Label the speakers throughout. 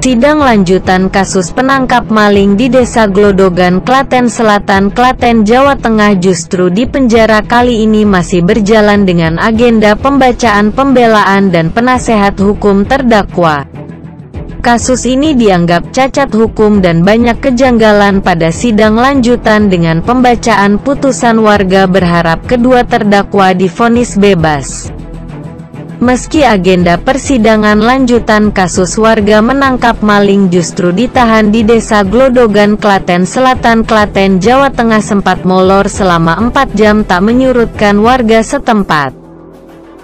Speaker 1: Sidang lanjutan kasus penangkap maling di Desa Glodogan, Klaten Selatan, Klaten, Jawa Tengah justru di penjara kali ini masih berjalan dengan agenda pembacaan pembelaan dan penasehat hukum terdakwa. Kasus ini dianggap cacat hukum dan banyak kejanggalan pada sidang lanjutan. Dengan pembacaan putusan, warga berharap kedua terdakwa divonis bebas. Meski agenda persidangan lanjutan kasus warga menangkap maling justru ditahan di Desa Glodogan, Klaten Selatan, Klaten, Jawa Tengah sempat molor selama 4 jam tak menyurutkan warga setempat.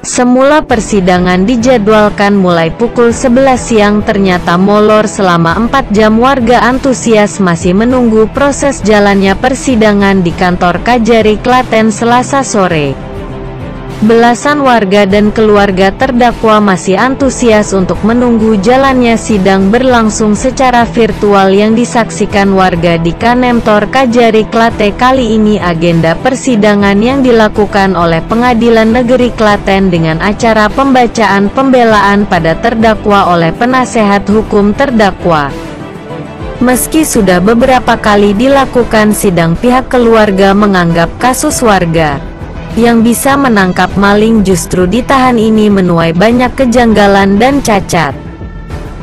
Speaker 1: Semula persidangan dijadwalkan mulai pukul 11 siang, ternyata molor selama 4 jam. Warga antusias masih menunggu proses jalannya persidangan di kantor Kajari Klaten Selasa sore. Belasan warga dan keluarga terdakwa masih antusias untuk menunggu jalannya sidang berlangsung secara virtual yang disaksikan warga di Kantor Kajari Klaten. Kali ini agenda persidangan yang dilakukan oleh Pengadilan Negeri Klaten dengan acara pembacaan pembelaan pada terdakwa oleh penasehat hukum terdakwa. Meski sudah beberapa kali dilakukan sidang, pihak keluarga menganggap kasus warga yang bisa menangkap maling justru ditahan ini menuai banyak kejanggalan dan cacat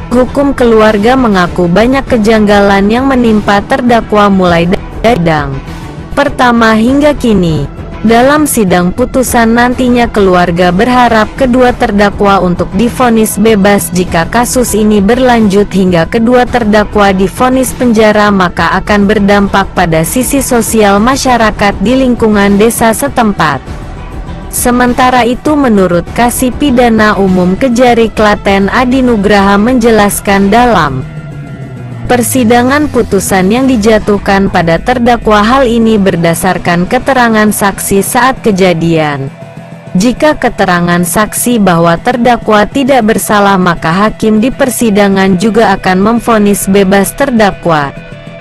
Speaker 1: hukum. Keluarga mengaku banyak kejanggalan yang menimpa terdakwa mulai dari sidang pertama hingga kini. Dalam sidang putusan nantinya, keluarga berharap kedua terdakwa untuk divonis bebas. Jika kasus ini berlanjut hingga kedua terdakwa divonis penjara, maka akan berdampak pada sisi sosial masyarakat di lingkungan desa setempat. Sementara itu, menurut Kasih Pidana Umum Kejari Klaten Adi Nugraha menjelaskan, dalam persidangan putusan yang dijatuhkan pada terdakwa, hal ini berdasarkan keterangan saksi saat kejadian. Jika keterangan saksi bahwa terdakwa tidak bersalah, maka hakim di persidangan juga akan memvonis bebas terdakwa.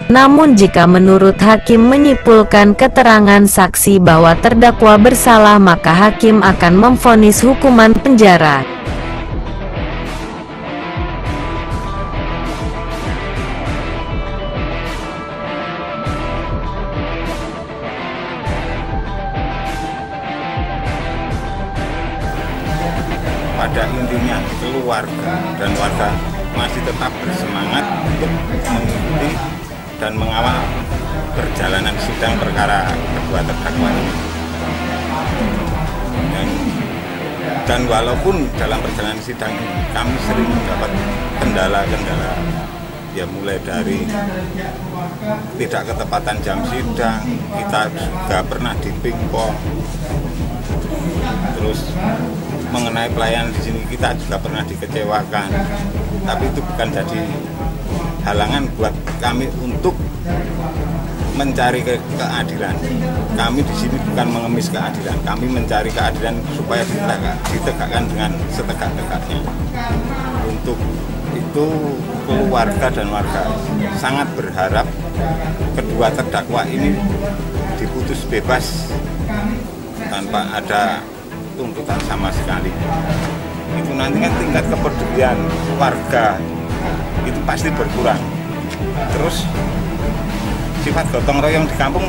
Speaker 1: Namun jika menurut hakim menyimpulkan keterangan saksi bahwa terdakwa bersalah, maka hakim akan memvonis hukuman penjara.
Speaker 2: Pada intinya, keluarga dan warga masih tetap bersemangat untuk mengikuti dan mengawal perjalanan sidang perkara kedua terdakwa ini. Dan walaupun dalam perjalanan sidang kami sering mendapat kendala-kendala, ya mulai dari tidak ketepatan jam sidang, kita juga pernah dipingpong. Terus mengenai pelayanan di sini kita juga pernah dikecewakan, tapi itu bukan jadi halangan buat kami untuk mencari keadilan. Kami di sini bukan mengemis keadilan, kami mencari keadilan supaya ditegakkan dengan setegak-tegaknya. Untuk itu keluarga dan warga sangat berharap kedua terdakwa ini diputus bebas tanpa ada tuntutan sama sekali. Itu nanti kan tingkat kepedulian warga itu pasti berkurang. Terus sifat gotong royong di kampung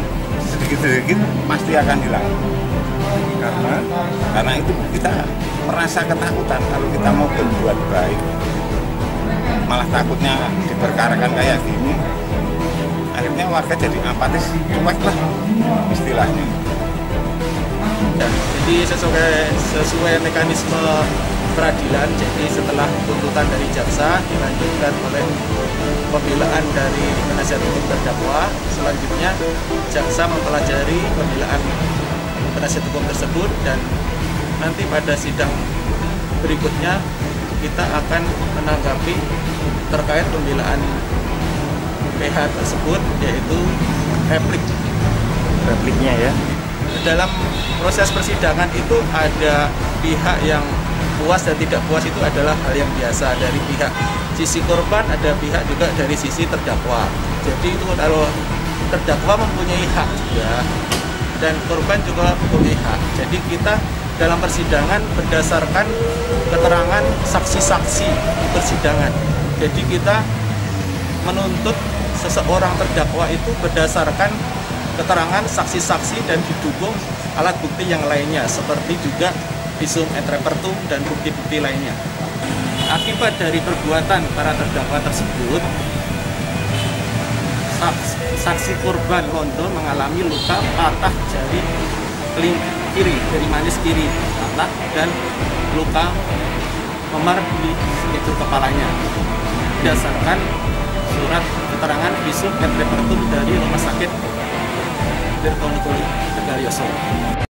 Speaker 2: sedikit-sedikit pasti akan hilang. Karena itu kita merasa ketakutan kalau kita mau berbuat baik, malah takutnya diperkarakan kayak gini. Akhirnya warga jadi apatis, cuek lah istilahnya.
Speaker 3: Jadi sesuai mekanisme peradilan, jadi setelah tuntutan dari jaksa dilanjutkan oleh pembelaan dari penasihat hukum terdakwa. Selanjutnya jaksa mempelajari pembelaan penasihat hukum tersebut, dan nanti pada sidang berikutnya kita akan menanggapi terkait pembelaan PH tersebut, yaitu repliknya ya. Dalam proses persidangan itu ada pihak yang puas dan tidak puas, itu adalah hal yang biasa. Dari pihak sisi korban ada pihak juga dari sisi terdakwa. Jadi itu kalau terdakwa mempunyai hak juga dan korban juga mempunyai hak. Jadi kita dalam persidangan berdasarkan keterangan saksi-saksi persidangan. Jadi kita menuntut seseorang terdakwa itu berdasarkan keterangan saksi-saksi dan didukung alat bukti yang lainnya, seperti juga visum et repertum dan bukti-bukti lainnya. Akibat dari perbuatan para terdakwa tersebut, saksi korban Londo mengalami luka patah jari kiri, jari manis kiri patah, dan luka memar di sekujur kepalanya. Berdasarkan surat keterangan visum et repertum dari Rumah Sakit Tirtonegoro Tegal Yoso.